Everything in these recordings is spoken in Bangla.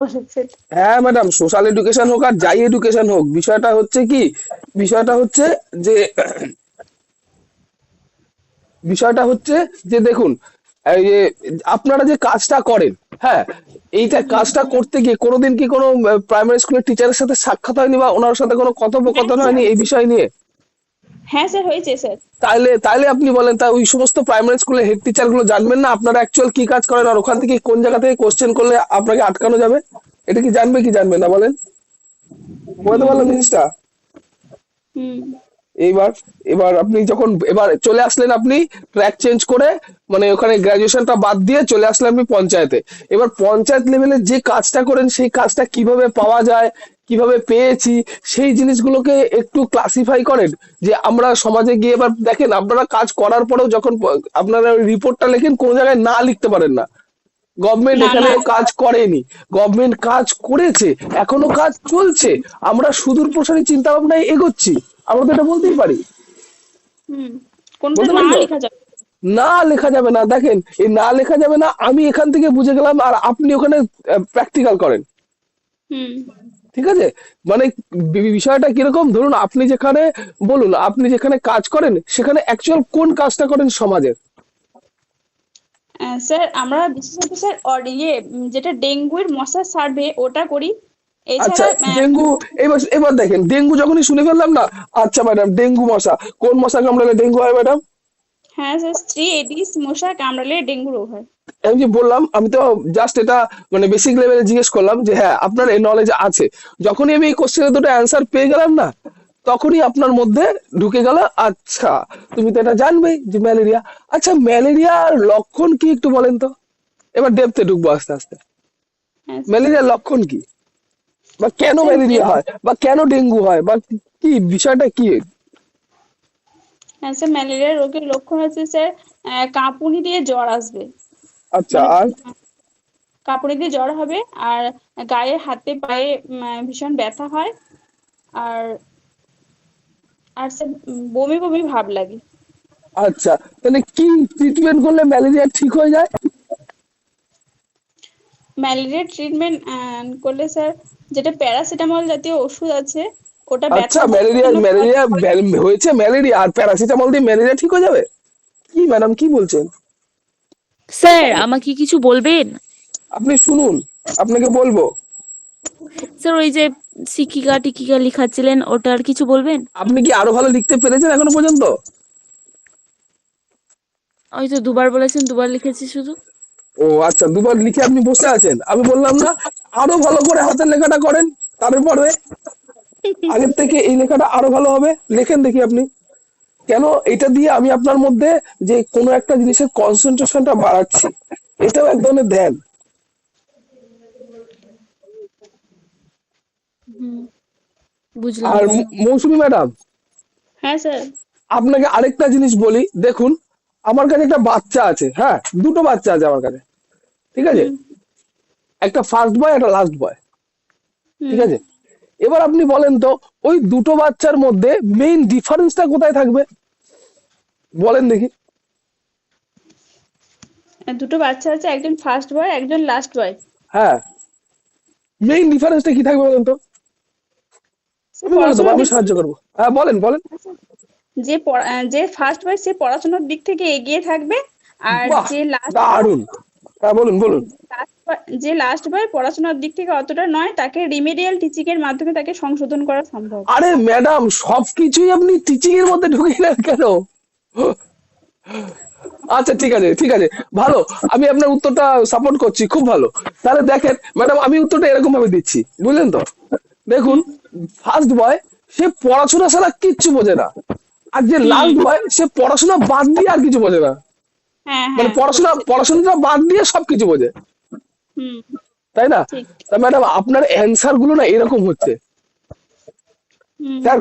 বলেছেন। হ্যাঁ ম্যাডাম, সোশ্যাল এডুকেশন হোক আর যাই এডুকেশন হোক, বিষয়টা হচ্ছে কি, বিষয়টা হচ্ছে যে বিষয়টা হচ্ছে যে দেখুন, এই যে আপনারা যে কাজটা করেন, হ্যাঁ, এইটা হুম। কাজটা করতে গিয়ে কোনোদিন কি কোনো প্রাইমারি স্কুলের টিচারের সাথে সাক্ষাৎ হয়নি বা ওনার সাথে কোনো হ্যাঁ কথোপকথন স্যার, হয়নি এই বিষয় নিয়ে? হ্যাঁ স্যার হয়েছে স্যার। তাইলে তাইলে আপনি বলেন, তা ওই সমস্ত প্রাইমারি স্কুলের হেড টিচার গুলো জানবেন না আপনারা অ্যাকচুয়াল কি কাজ করেন, আর ওখান থেকে কোন জায়গা থেকে কোশ্চেন করলে আপনাকে আটকানো যাবে? এটা কি জানবে কি জানবে না বলেন? বলতে হুম। পারলেন জিনিসটা? হুম। এইবার এবার আপনি যখন এবার চলে আসলেন, আপনি ট্র্যাক চেঞ্জ করে, মানে ওখানে গ্রাজুয়েশনটা বাদ দিয়ে চলে আসলেন আপনি পঞ্চায়েতে। এবার পঞ্চায়েত লেভেলে যে কাজটা করেন সেই কাজটা কিভাবে পাওয়া যায়, কিভাবে পেয়েছি, সেই জিনিসগুলোকে একটু ক্লাসিফাই করেন। যে আমরা সমাজে গিয়ে, এবার দেখেন আপনারা কাজ করার পরেও যখন আপনারা রিপোর্টটা লেখেন, কোনো জায়গায় না লিখতে পারেন না গভর্নমেন্ট না এখানে না। কাজ করেনি, গভর্নমেন্ট কাজ করেছে, এখনো কাজ চলছে, আমরা সুদূর প্রসারী চিন্তা ভাবনায় এগোচ্ছি। আমরা তো এটা বলতেই পারি, হুম। কোনটা বলতে না পারি তো? লেখা যাবে। না লেখা যাবে না, দেখেন এই না লেখা যাবে না আমি এখান থেকে বুঝে গেলাম, আর আপনি ওখানে প্র্যাকটিক্যাল করেন, হুম। ঠিক আছে? মানে বিষয়টা কিরকম, ধরুন আপনি যেখানে, বলুন আপনি যেখানে কাজ করেন সেখানে অ্যাকচুয়াল কোন কাজটা করেন সমাজের? স্যার আমরা বিশেষত স্যার ইয়ে যেটা ডেঙ্গুর মশা সার্ভে ওটা করি। আচ্ছা, এছাড়া ডেঙ্গু, এবার এবার দেখেন ডেঙ্গু যখনই শুনে ফেললাম না, আচ্ছা ম্যাডাম ডেঙ্গু মশা, কোন মশা কামড়ালে ডেঙ্গু হয় ম্যাডাম? হ্যাঁ স্যার, স্ত্রী এডিস মশা কামড়ালে ডেঙ্গু রোগ হয়। আমি যে বললাম, আমি তো জাস্ট এটা মানে বেসিক লেভেলে জিজ্ঞেস করলাম যে হ্যাঁ আপনার এই নলেজ আছে। যখনই আমি এই কোশ্চেনের দুটো অ্যান্সার পেয়ে গেলাম না, তখনই আপনার মধ্যে ঢুকে গেল, আচ্ছা তুমি তো এটা জানবেই যে ম্যালেরিয়া। আচ্ছা, ম্যালেরিয়ার লক্ষণ কি একটু বলেন তো? এবার ডেপথে ঢুকবো আস্তে আস্তে। হ্যাঁ স্যার। ম্যালেরিয়ার লক্ষণ কি, বা কেন স্যার ম্যালেরিয়া হয়, বা কেন ডেঙ্গু হয়, বা কি বিষয়টা কি? হ্যাঁ স্যার, ম্যালেরিয়া রোগের লক্ষণ হচ্ছে স্যার কাঁপুনি দিয়ে জ্বর আসবে। আচ্ছা, মানে আর? কাঁপুনি দিয়ে জ্বর হবে। আর গায়ে হাতে পায়ে ভীষণ ব্যথা হয়। আর আর স্যার বমি বমি ভাব লাগে। আচ্ছা, তাহলে কি ট্রিটমেন্ট করলে ম্যালেরিয়া ঠিক হয়ে যায়? ম্যালেরিয়া ট্রিটমেন্ট করলে স্যার যেটা প্যারাসিটামল জাতীয় ওষুধ আছে, ওটা আচ্ছা, ব্যথা কমার ম্যালেরিয়া জন্য খাওয়াতে ম্যালেরিয়া হবে। হয়েছে ম্যালেরিয়া আর প্যারাসিটামল দিয়ে ম্যালেরিয়া ঠিক হয়ে যাবে? কি ম্যাডাম কি বলছেন? স্যার আমাকে কিছু বলবেন? আপনি শুনুন, আপনাকে বলবো। স্যার ওই যে শিক্ষিকা টিকিকা লিখাচ্ছিলেন ওটার কিছু বলবেন? আপনি কি আরো ভালো লিখতে পেরেছেন এখনো পর্যন্ত? ওই তো দুবার বলেছেন, দুবার লিখেছি শুধু। ও আচ্ছা, দুবার লিখে আপনি বসে আছেন, আমি বললাম না আরো ভালো করে হাতের লেখাটা করেন, তারপরে আগের থেকে এই লেখাটা আরো ভালো হবে। লেখেন দেখি আপনি। কেন? এটা দিয়ে আমি আপনার মধ্যে যে কোনো একটা জিনিসের কনসেন্ট্রেশনটা বাড়াচ্ছি, এটাও এক ধরনের ধ্যান। হুম, বুঝলাম। আর মৌসুমী ম্যাডাম, হ্যাঁ স্যার। আপনাকে আরেকটা জিনিস বলি, দেখুন আমার কাছে একটা বাচ্চা আছে, হ্যাঁ দুটো বাচ্চা আছে আমার কাছে, ঠিক আছে? হুম। একটা ফার্স্ট বয়, একটা লাস্ট বয়, ঠিক হুম। আছে? এবার আপনি বলেন তো, ওই দুটো বাচ্চার মধ্যে মেইন ডিফারেন্সটা কোথায় থাকবে বলেন দেখি? দুটো বাচ্চা আছে, একজন ফার্স্ট বয় একজন লাস্ট বয়। হ্যাঁ, মেইন ডিফারেন্সটা কি থাকবে বলেন তো? সে আমি বলে দেবো, পড়াশোনার আমি দিক সাহায্য করবো, হ্যাঁ বলেন বলেন। যে ফার্স্ট বয় সে পড়াশোনার দিক থেকে এগিয়ে থাকবে। আর বাহ, যে লাস্ট বয়, দারুণ। হ্যাঁ বলুন বলুন। যে লাস্ট বয় পড়াশোনার দিক থেকে অতটা নয়, তাকে রিমেডিয়াল টিচিং এর মাধ্যমে তাকে সংশোধন করা সম্ভব। আরে ম্যাডাম, সবকিছুই আপনি টিচিং এর মধ্যে ঢুকিয়ে নেন কেন? আচ্ছা ঠিক আছে ঠিক আছে, ভালো, আমি আপনার উত্তরটা সাপোর্ট করছি, খুব ভালো। তাহলে দেখেন ম্যাডাম, আমি উত্তরটা এরকম ভাবে দিচ্ছি, বুঝলেন তো? দেখুন, হুম। ফার্স্ট বয় সে পড়াশোনা ছাড়া কিচ্ছু বোঝে না, আর যে হুম। লাস্ট বয় সে পড়াশোনা বাদ দিয়ে আর কিছু বোঝে না, হ্যাঁ মানে হ্যাঁ বুঝেছি। পড়াশোনাটা বাদ দিয়ে সবকিছু বোঝে, হুম। তাই না? ঠিক। তা ম্যাডাম, আপনার অ্যান্সার গুলো না এরকম হচ্ছে। হুম। স্যার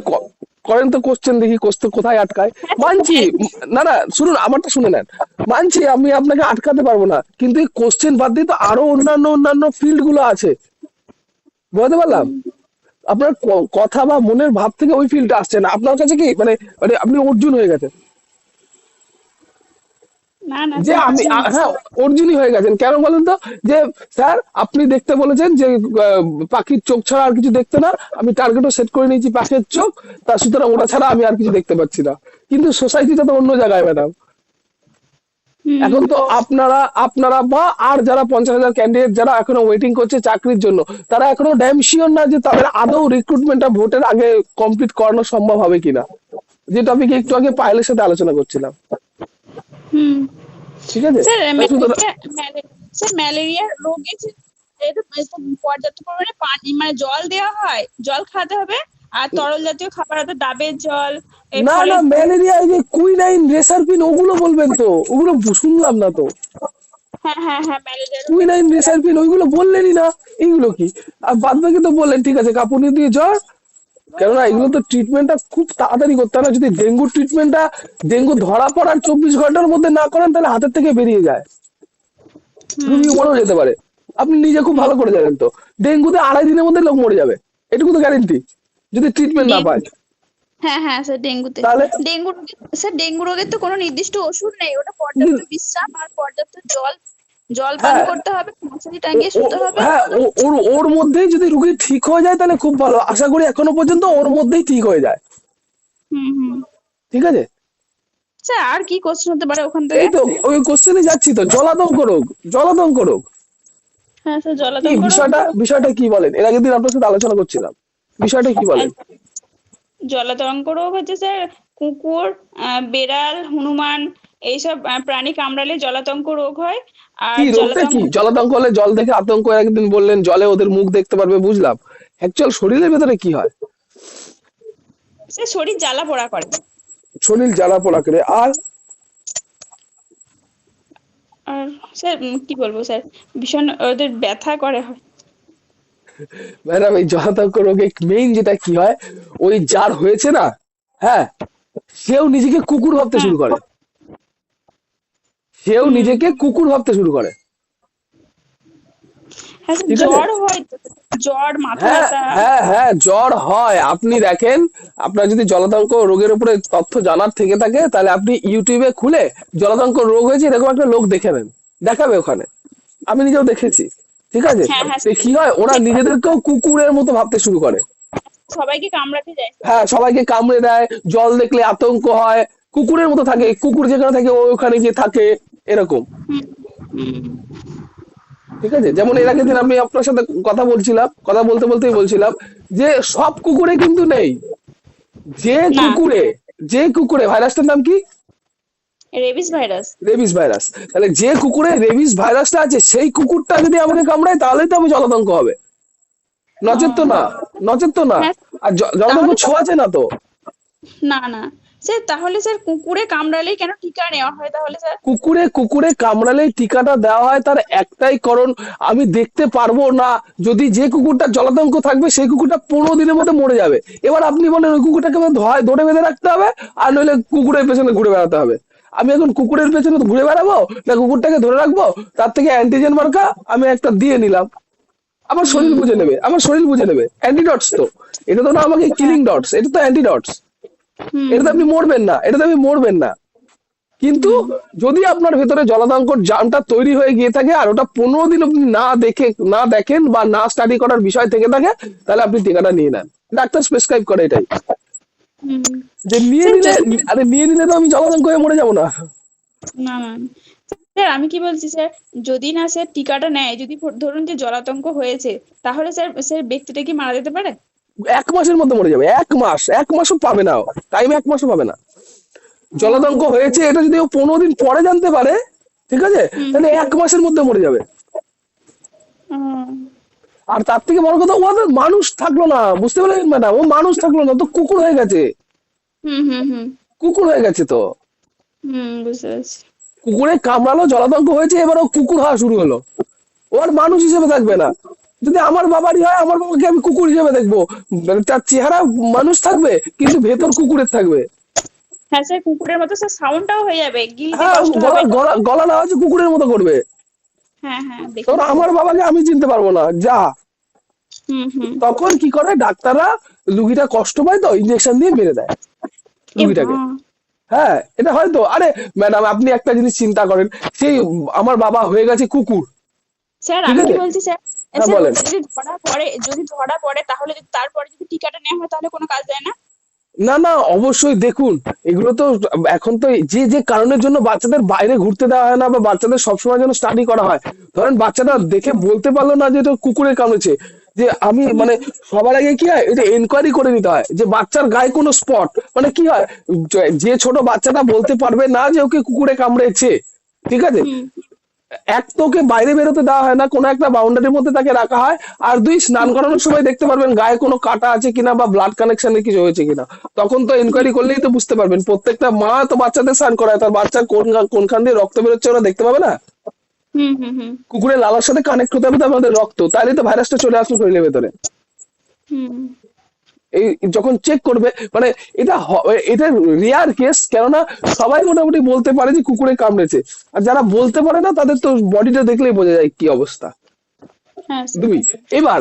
করেন তো কোশ্চেন দেখি, কোশ্চেন কোথায় আটকায়। হ্যাঁ মানছি, স্যার। না না শুনুন, আমারটা শুনে নেন। মানছি আমি আপনাকে আটকাতে পারবো না, কিন্তু এই কোশ্চেন বাদ দিয়ে তো আরো অন্যান্য অন্যান্য ফিল্ড গুলো আছে, বুঝতে পারলাম? হুম। আপনার কথা বা মনের ভাব থেকে ওই ফিল্ডটা আসছে না আপনার কাছে, কি মানে, মানে আপনি অর্জুন হয়ে গেছেন। না না যে স্যার আমি কিছু না। হ্যাঁ অর্জুনই হয়ে গেছেন কেন বলেন তো? যে স্যার আপনি দেখতে বলেছেন যে পাখির চোখ ছাড়া আর কিছু দেখতে না, আমি টার্গেটও সেট করে নিয়েছি পাখির চোখ, তা সুতরাং ওটা ছাড়া আমি আর কিছু দেখতে পাচ্ছি না। কিন্তু সোসাইটিটা তো অন্য জায়গায় ম্যাডাম। হুম। এখন তো আপনারা আপনারা বা আর যারা 50,000 ক্যান্ডিডেট যারা এখনো ওয়েটিং করছে চাকরির জন্য, তারা এখনো ড্যাম শিওর না যে তাদের আদৌ রিক্রুটমেন্টটা ভোটের আগে কমপ্লিট করানো সম্ভব হবে কিনা, যে টপিকে একটু আগে পায়েলের সাথে আলোচনা করছিলাম। হুম। ঠিক আছে, স্যার তা সুতরাং স্যার ম্যালেরিয়া রোগে এটা পর্যাপ্ত পরিমাণে পানি মানে জল দেওয়া হয়, জল খাওয়াতে হবে, আর তরল জাতীয় খাবার হয়তো ডাবের জল, এই না না ফলের। ম্যালেরিয়া এই যে কুইনাইন রেসারপিন ওগুলো বলবেন তো, ওগুলো শুনলাম না তো। হ্যাঁ হ্যাঁ হ্যাঁ, ম্যালেরিয়া রোগে কুইনাইন রেসারপিন ওইগুলো বললেনই না। এইগুলো কি? আর বাদ বাকি তো বললেন ঠিক আছে, কাঁপুনি দিয়ে জ্বর। কেননা এগুলো তো ট্রিটমেন্টটা খুব তাড়াতাড়ি করতে হবে। যদি ডেঙ্গু ট্রিটমেন্টটা ডেঙ্গু ধরা পড়ার 24 ঘন্টার মধ্যে না করেন তাহলে হাতের থেকে বেরিয়ে যায়, হুম রুগী মরেও যেতে পারে। আপনি নিজে খুব ভালো করে জানেন তো, ডেঙ্গুতে 2.5 দিনের মধ্যে লোক মরে যাবে, এটুকু তো গ্যারেন্টি, যদি ট্রিটমেন্ট না পায়। হ্যাঁ হ্যাঁ স্যার ডেঙ্গুতে, তাহলে ডেঙ্গু রোগে স্যার ডেঙ্গু রোগের তো কোনো নির্দিষ্ট ওষুধ নেই, ওটা পর্যাপ্ত বিশ্রাম আর পর্যাপ্ত জল জল পান হ্যাঁ করতে হবে, মশারি টাঙিয়ে শুতে হবে। হ্যাঁ ওর ওর মধ্যেই যদি রুগী ঠিক হয়ে যায় তাহলে খুব ভালো, আশা করি এখনো পর্যন্ত ওর মধ্যেই ঠিক হয়ে যায়। হুম হুম। ঠিক আছে, স্যার আর কি কোশ্চেন হতে পারে ওখান থেকে? এই তো ওই কোশ্চেনে যাচ্ছি তো, জলাতঙ্ক রোগ। জলাতঙ্ক রোগ হ্যাঁ স্যার কি জলাতঙ্ক রোগ। বিষয়টা, বিষয়টা কি বলেন? এর আগের দিন আপনার সাথে আলোচনা করছিলাম, বিষয়টা কি বলেন? জলাতঙ্ক রোগ হচ্ছে স্যার কুকুর, বেড়াল, হনুমান এইসব প্রাণী কামড়ালে জলাতঙ্ক রোগ হয়। আর কি রোগটা জলাতঙ্ক কি? জলাতঙ্ক হলে জল দেখে আতঙ্ক, একদিন বললেন জলে ওদের মুখ দেখতে পারবে, বুঝলাম। অ্যাকচুয়াল শরীরের ভেতরে কি হয়? স্যার শরীর জ্বালা পোড়া করে। শরীর জ্বালা পোড়া করে, আর আর স্যার কি বলবো স্যার, ভীষণ ওদের ব্যথা করে হয়। ম্যাডাম এই জলাতঙ্ক রোগে মেইন যেটা কি হয়, ওই যার হয়েছে না, হ্যাঁ, সেও নিজেকে কুকুর ভাবতে হ্যাঁ। শুরু করে। সেও হুম। নিজেকে কুকুর ভাবতে শুরু করে। হ্যাঁ স্যার ঠিক আছে, জ্বর হয় তো, জ্বর মাথা হ্যাঁ ব্যথা। হ্যাঁ হ্যাঁ জ্বর হয়। আপনি দেখেন, আপনার যদি জলাতঙ্ক রোগের উপরে তথ্য জানার থেকে থাকে তাহলে আপনি ইউটিউবে খুলে জলাতঙ্ক রোগ হয়েছে এরকম একটা লোক দেখে নেন, দেখাবে ওখানে। আমি নিজেও দেখেছি। ঠিক আছে, হ্যাঁ হ্যাঁ তো কি হয়, ওরা নিজেদেরকেও কুকুরের মতো ভাবতে শুরু করে। সবাইকে কামড়াতে যায়। হ্যাঁ, সবাইকে কামড়ে দেয়, জল দেখলে আতঙ্ক হয়, কুকুরের মতো থাকে, কুকুর যেখানে থাকে ও ওখানে গিয়ে থাকে, এরকম। হুম হুম। ঠিক আছে, যেমন এর আগের দিন আমি আপনার সাথে কথা বলছিলাম, কথা বলতে বলতেই বলছিলাম যে সব কুকুরে কিন্তু নেই। যে না, কুকুরে, যে কুকুরে ভাইরাসটার নাম কি? Rabies virus. Rabies virus. তাহলে যে কুকুরে রেবিস ভাইরাসটা আছে সেই কুকুরটা যদি আমাকে কামড়ায় তাহলেই তো আমি জলাতঙ্ক হবে, নচেত তো না। নচেত তো না। হ্যাঁ আর জলাতঙ্ক তাহলে তো, ছোঁয়াচে না তো। না না স্যার তাহলে স্যার কুকুরে কামড়ালেই কেন টিকা নেওয়া হয় তাহলে স্যার? কুকুরে কুকুরে কামড়ালেই টিকাটা দেওয়া হয়, তার একটাই কারণ, আমি দেখতে পারবো না যদি যে কুকুরটা জলাতঙ্ক থাকবে সেই কুকুরটা 15 দিনের মধ্যে মরে যাবে। এবার আপনি বলেন ওই কুকুরটাকে হয় ধরে বেঁধে রাখতে হবে, আর নইলে কুকুরের পেছনে ঘুরে বেড়াতে হবে। আমি এখন কুকুরের পেছনে ঘুরে বেড়াবো না কুকুরটাকে ধরে রাখবো? তার থেকে অ্যান্টিজেন মার্কা আমি একটা দিয়ে নিলাম, আমার শরীর হুম বুঝে নেবে, আমার শরীর বুঝে নেবে। অ্যান্টিডটস তো, এটা তো না আমাকে কিলিং ডটস, এটা তো অ্যান্টিডটস। হুম এটাতে আপনি মরবেন না, এটাতে আপনি মরবেন না। কিন্তু হুম। যদি আপনার ভেতরে জলাতঙ্কর জামটা তৈরি হয়ে গিয়ে থাকে আর ওটা 15 দিন আপনি না দেখেন বা না স্টাডি করার বিষয় থেকে থাকে, তাহলে আপনি টিকাটা নিয়ে নেন। ডাক্তার প্রেসক্রাইব করে এটাই, হুম। যে নিয়ে স্যার নিলে, আরে নিয়ে নিলে তো আমি জলাতঙ্ক হয়ে মরে যাবো না। না না স্যার আমি কি বলছি স্যার, যদি না স্যার টিকাটা নেয়, যদি ধরুন যে জলাতঙ্ক হয়েছে, তাহলে স্যার স্যার ব্যক্তিটা কি মারা যেতে পারে? 1 মাসের মধ্যে মরে যাবে, 1 মাস, 1 মাসও পাবে না, টাইম 1 মাসও পাবে না। জলাতঙ্ক হয়েছে এটা যদি ও 15 দিন পরে জানতে পারে, ঠিক আছে, হুম তাহলে 1 মাসের মধ্যে মরে যাবে। হুম আর তার থেকে বড় কথা, ও আর মানুষ থাকলো না, বুঝতে পারলেন ম্যাডাম, ও মানুষ থাকলো না তো, কুকুর হয়ে গেছে। হুম হুম হুম কুকুর হয়ে গেছে তো, বুঝতে পারছি। কুকুরে কামড়ালো, জলাতঙ্ক হয়েছে, এবার ও কুকুর হওয়া শুরু হলো। ও আর মানুষ হিসেবে থাকবে না। যদি আমার বাবারই হয়, আমার বাবাকে আমি কুকুর হিসেবে দেখবো, মানে তার চেহারা মানুষ থাকবে কিন্তু ভেতর কুকুরের থাকবে। হ্যাঁ স্যার কুকুরের মতো স্যার সাউন্ডটাও হয়ে যাবে, গিলতে হ্যাঁ, কষ্ট গলা হবে। গলা গলা না হচ্ছে কুকুরের মতো করবে। হ্যাঁ হ্যাঁ তখন দেখেছি। আমার বাবাকে আমি চিনতে পারবো না যা। হুম। তখন কি করে ডাক্তাররা, রুগীটা কষ্ট পায় তো ইঞ্জেকশন দিয়ে মেরে দেয় এ রুগীটাকে। মা, হ্যাঁ, এটা হয়তো, আরে ম্যাডাম আপনি একটা জিনিস চিন্তা করেন, সেই আমার বাবা হয়ে গেছে কুকুর, স্যার ঠিক আমি কি আছে? বলছি স্যার, হ্যাঁ স্যার বলেন। ওটা যদি ধরা পড়ে তাহলে তারপরে যদি টিকাটা নেওয়া হয় তাহলে কোনো কাজ দেয় না? না না, অবশ্যই দেখুন, এগুলো তো এখন তো যে যে কারণের জন্য বাচ্চাদের বাইরে ঘুরতে দেওয়া হয় না, বা বাচ্চাদের সবসময় যেন স্টাডি করা হয়, ধরেন বাচ্চাটা হুম দেখে বলতে পারলো না যে এটা কুকুরে কামড়েছে, যে আমি হুম মানে সবার আগে কি হয়, এটা এনকোয়ারি করে নিতে হয় যে বাচ্চার গায়ে কোনো স্পট, মানে কি হয়, যে ছোট বাচ্চাটা বলতে পারবে না যে ওকে কুকুরে কামড়েছে, ঠিক আছে, হুম এক তো ওকে বাইরে বেরোতে দেওয়া হয় না, কোনো একটা বাউন্ডারির মধ্যে তাকে রাখা হয়, আর দুই, স্নান হুম করানোর সময় দেখতে পারবেন গায়ে কোনো কাটা আছে কিনা বা ব্লাড কানেকশনে কিছু হয়েছে কিনা, তখন তো হুম এনকোয়ারি করলেই তো বুঝতে পারবেন, প্রত্যেকটা মা তো বাচ্চাদের স্নান করায়, তার বাচ্চার কোনখান দিয়ে রক্ত বেরোচ্ছে ওরা দেখতে পাবে না? হুম হুম হুম কুকুরের লালার সাথে কানেক্ট হতে হবে তো আমাদের রক্ত, তাহলে তো ভাইরাসটা চলে আসবে শরীরের ভেতরে। হুম এই যখন চেক করবে, মানে এটা রেয়ার কেস, কেননা সবাই মোটামুটি বলতে পারে যে কুকুরে কামড়েছে, আর যারা বলতে পারে না তাদের তো বডিটা দেখলেই বোঝা যায় কি অবস্থা। হ্যাঁ স্যার। দুই, এবার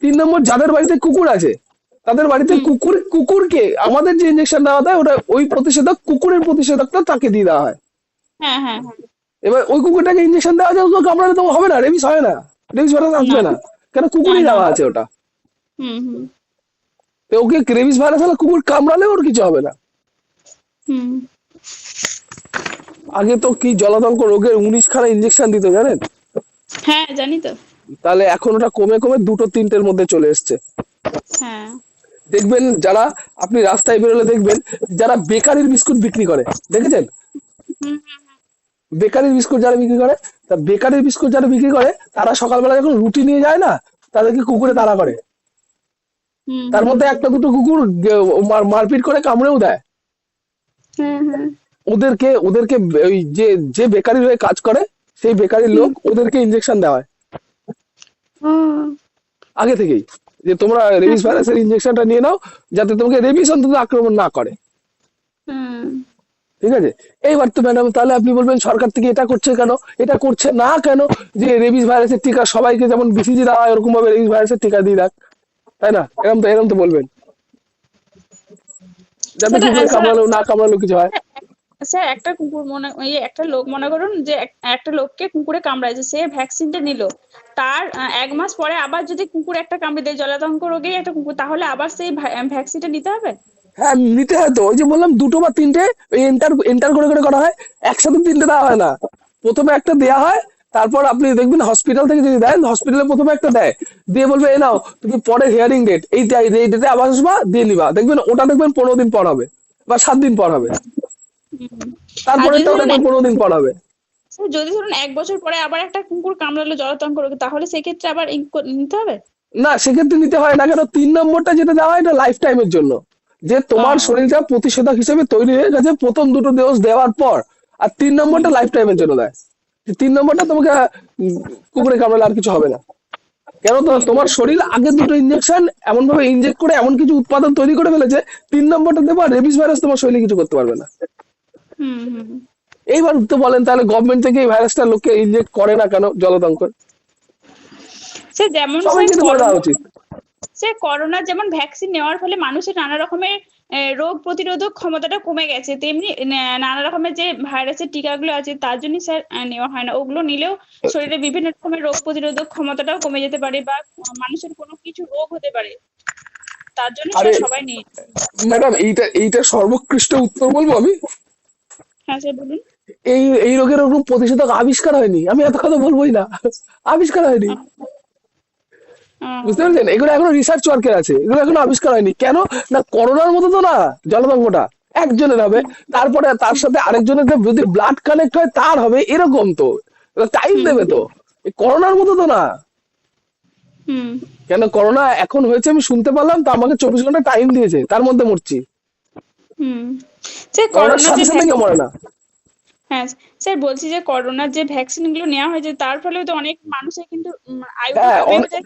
তিন নম্বর যাদের বাড়িতে কুকুর আছে, তাদের বাড়িতে হুম কুকুরকে আমাদের যে ইঞ্জেকশন দেওয়া হয় ওটা ওই প্রতিষেধক, কুকুরের প্রতিষেধকটা তাকে দিয়ে দেওয়া হয়। হ্যাঁ হ্যাঁ হ্যাঁ। এবার ওই কুকুরটাকে ইঞ্জেকশন দেওয়া যায়, ওকে কামড়ালে তো হবে না, রেবিস হয় না, রেবিস ভাইরাস না আসবে না, কেন না কুকুরই না। দেওয়া আছে ওটা। হুম হুম তো ওকে রেবিস ভাইরাস হলে কুকুর কামড়ালে ওর কিছু হবে না। হুম। আগে তো কি জলাতঙ্ক রোগের 19খানা ইঞ্জেকশন দিত জানেন? হ্যাঁ জানি তো। তাহলে এখন ওটা কমে কমে দুটো তিনটের মধ্যে চলে এসছে। হ্যাঁ। দেখবেন যারা, আপনি রাস্তায় বেরোলে দেখবেন যারা বেকারির বিস্কুট বিক্রি করে, দেখেছেন? হুম বেকারির বিস্কুট যারা বিক্রি করে, তা বেকারির বিস্কুট যারা বিক্রি করে তারা সকালবেলা যখন রুটি নিয়ে যায় না, তাদেরকে কুকুরে হুম তাড়া করে, হুম তার হুম মধ্যে একটা দুটো কুকুর মারপিট করে কামড়েও দেয়। হ্যাঁ হ্যাঁ। ওদেরকে ওই যে যে বেকারির হয়ে কাজ করে, সেই বেকারির হুম লোক ওদেরকে ইঞ্জেকশন দেওয়া হয় ও আগে থেকেই, যে তোমরা হ্যাঁ রেবিস ভাইরাসের ইঞ্জেকশনটা নিয়ে নাও, যাতে তোমাকে রেবিস অন্তত আক্রমণ না করে, হুম ঠিক আছে? এইবার তো ম্যাডাম তাহলে আপনি বলবেন সরকার থেকে এটা করছে কেন, এটা করছে না কেন, যে রেবিস ভাইরাসের টিকা সবাইকে যেমন বিসিজি দেওয়া হয় ওরকম ভাবে রেবিস ভাইরাসের টিকা দিয়ে রাখ, তাই না? এরকম তো বলবেন, যাতে সেটা কুকুরে স্যার। কামড়ালেও না কামড়ালেও কিছু হয়। স্যার একটা কুকুর একটা লোক মনে করুন যে একটা লোককে কুকুরে কামড়াইছে, সে ভ্যাকসিনটা নিল, তার 1 মাস পরে আবার যদি কুকুর একটা কামড়ে দেয় জলাতঙ্ক রোগেই একটা কুকুর, তাহলে আবার সেই ভ্যাকসিনটা নিতে হবে? হ্যাঁ, নিতে হয় তো, ওই যে বললাম দুটো বা তিনটে এন্টার এন্টার করে করে করা হয়, একসাথে তিনটে দেওয়া হয় না, প্রথমে একটা দেওয়া হয়, তারপর আপনি দেখবেন হসপিটাল থেকে যদি দেন, হসপিটালে প্রথমে একটা দেয়, দিয়ে বলবে এ নাও তুমি পরে হিয়ারিং ডেট এই ডেটে আবার আসবা দিয়ে নিবা, দেখবেন ওটা দেখবেন 15 দিন পর হবে বা 7 দিন পর হবে, হুম। আর যদি তারপরেরটাও ধরুন দেখবেন 15 দিন পর হবে। যদি ধরুন 1 বছর পরে আবার একটা কুকুর কামড়ালো জলাতঙ্ক রোগে, তাহলে সেক্ষেত্রে আবার নিতে হবে? না, সেক্ষেত্রে নিতে হয় না, কেন 3 নম্বরটা যেটা দেওয়া হয় এটা লাইফ টাইমের জন্য, যে তোমার ও শরীরটা প্রতিষেধক হিসেবে তৈরি হয়ে গেছে প্রথম দুটো ডোজ দেওয়ার পর, আর 3 নম্বরটা হুম লাইফ টাইমের জন্য দেয়, যে 3 নম্বরটা তোমাকে কুকুরে কামড়ালে আর কিছু হবে না, কেন তো হুম তোমার শরীর আগে দুটো ইঞ্জেকশন এমন ভাবে ইনজেক্ট করে এমন কিছু উৎপাদন তৈরি করে ফেলেছে, 3 নম্বরটা দেবো আর রেবিস ভাইরাস তোমার শরীরে কিছু করতে পারবে না। হুম হুম। এইবার তো বলেন তাহলে গভর্নমেন্ট থেকে এই ভাইরাসটা লোককে ইনজেক্ট করে না কেন জলদঙ্ক, সে যেমন সবাইকে তো করে দেওয়া উচিত। করোনা যেমন ভ্যাকসিন নেওয়ার ফলে মানুষের নানা রকমের রোগ প্রতিরোধক ক্ষমতাটা কমে গেছে, তেমনি নানা রকমের যে ভাইরাসের টিকাগুলো আছে তার জন্য স্যার নেওয়া হয় না, ওগুলো নিলেও শরীরে বিভিন্ন রকমের রোগ প্রতিরোধক ক্ষমতাটাও কমে যেতে পারে, বা মানুষের কোনো কিছু রোগ হতে পারে, তার জন্য আরে স্যার সবাই নেই। ম্যাডাম, এইটা সর্বোৎকৃষ্ট উত্তর বলবো আমি, হ্যাঁ স্যার বলুন। এই রোগের ওরকম প্রতিষেধক আবিষ্কার হয়নি, আমি এত কথা বলবোই না, আবিষ্কার হয়নি, আহ, বুঝতে আহ, পারছেন? এগুলো এখনো রিসার্চ ওয়ার্কে আছে, এগুলো এখনো আবিষ্কার হয়নি, কেন না করোনার মতো তো না জলদঙ্গটা একজনের হবে, তারপরে তার সাথে আরেকজনের যদি ব্লাড কানেক্ট হয় তার হবে, এরকম তো টাইম হুম দেবে তো, এই করোনার মতো তো না। হুম কেন করোনা এখন হয়েছে আমি শুনতে পারলাম, তো আমাকে 24 ঘন্টা টাইম দিয়েছে, তার মধ্যে মরছি, হুম। স্যার করোনার করোনার সাথে যে সাথে কেউ মরে না। হ্যাঁ স্যার বলছি যে করোনার যে ভ্যাকসিন গুলো নেওয়া হয়েছে তার ফলেও তো অনেক মানুষের কিন্তু আয়ুটা হ্যাঁ, বেড়ে যায়,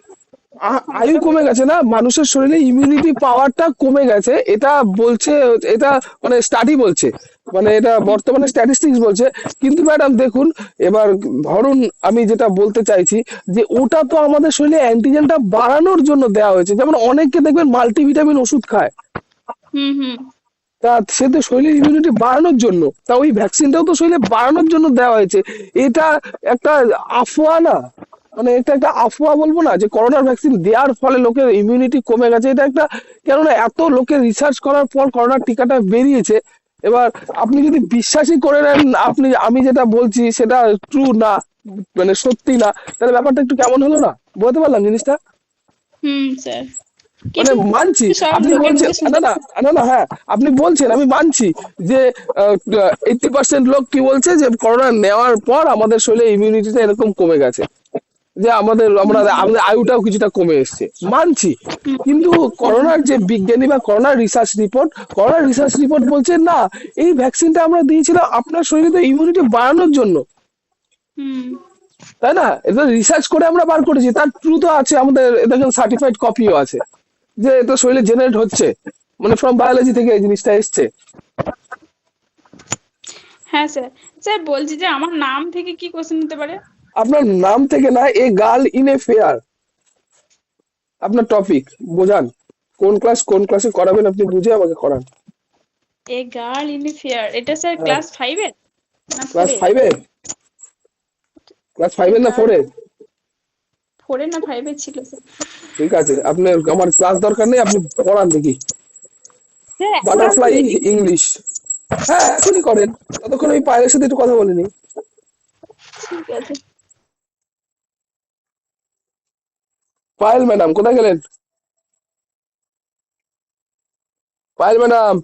আয়ু ক্ষমতাটা কমে কমে গেছে না, মানুষের শরীরে ইমিউনিটি পাওয়ারটা কমে গেছে, এটা বলছে, এটা মানে স্টাডি বলছে, মানে এটা বর্তমানে স্ট্যাটিস্টিক্স বলছে। কিন্তু ম্যাডাম দেখুন, এবার ধরুন আমি যেটা বলতে চাইছি, যে ওটা তো আমাদের শরীরে অ্যান্টিজেনটা বাড়ানোর জন্য দেওয়া হয়েছে, যেমন অনেককে দেখবেন মাল্টিভিটামিন ওষুধ খায়, হুম হুম তা সে তো শরীরের ইমিউনিটি বাড়ানোর জন্য, তা ওই ভ্যাকসিনটাও তো শরীরে বাড়ানোর জন্য দেওয়া হয়েছে। এটা একটা আফওয়া না, মানে এটা একটা আফওয়া বলবো না যে করোনার ভ্যাকসিন দেওয়ার ফলে লোকের ইমিউনিটি কমে গেছে, এটা একটা, কেননা এত লোকের রিসার্চ করার পর করোনার টিকাটা বেরিয়েছে। এবার আপনি যদি বিশ্বাসই করে নেন আপনি, আমি যেটা বলছি সেটা ট্রু না, মানে সত্যি না, তাহলে ব্যাপারটা একটু কেমন হলো না, বলতে পারলাম জিনিসটা? স্যার, মানে কিন্তু মানছি সব আপনি লোকের বলছেন, মুখে শুনতে না না না না, হ্যাঁ আপনি বলছেন আমি মানছি যে 80% লোক কি বলছে যে করোনা নেওয়ার পর আমাদের শরীরে ইমিউনিটিটা এরকম কমে গেছে, যে আমাদের আয়ুটাও কিছুটা কমে এসছে, মানছি। কিন্তু করোনার যে বিজ্ঞানী বা করোনার রিসার্চ রিপোর্ট বলছে না, এই ভ্যাকসিনটা আমরা দিয়েছিলাম আপনার শরীরে ইমিউনিটি বাড়ানোর জন্য, হুম তাই না? এটা রিসার্চ করে আমরা বার করেছি, তার ট্রুথও আছে, আমাদের দেখেন সার্টিফাইড কপিও আছে যে এটা শরীরে জেনারেট হচ্ছে, মানে ফ্রম বায়োলজি থেকে এই জিনিসটা এসছে। হ্যাঁ স্যার। স্যার বলছি যে আমার নাম থেকে কি কোশ্চেন হতে পারে? আপনার নাম থেকে না, a girl in a fair আপনার টপিক, বোঝান কোন ক্লাসে করাবেন, আপনি বুঝে আমাকে করান। A girl in a fair, এটা স্যার হ্যাঁ, ক্লাস 5 এর না ক্লাস 4 এর? ফাইভে, ক্লাস এ ফাইভের না গার্ল, ফোরের? 4 এর না 5 এর ছিল স্যার? ঠিক আছে, আপনার আমার ক্লাস দরকার নেই, আপনি পড়ান দেখি। স্যার এখন আমি বাটারফ্লাই রেডি। ইংলিশ, হ্যাঁ এখনই করেন, ততক্ষণ আমি পায়েলের সাথে একটু কথা বলে নিই। ঠিক আছে। পায়েল ম্যাডাম কোথায় গেলেন? পায়েল ম্যাডাম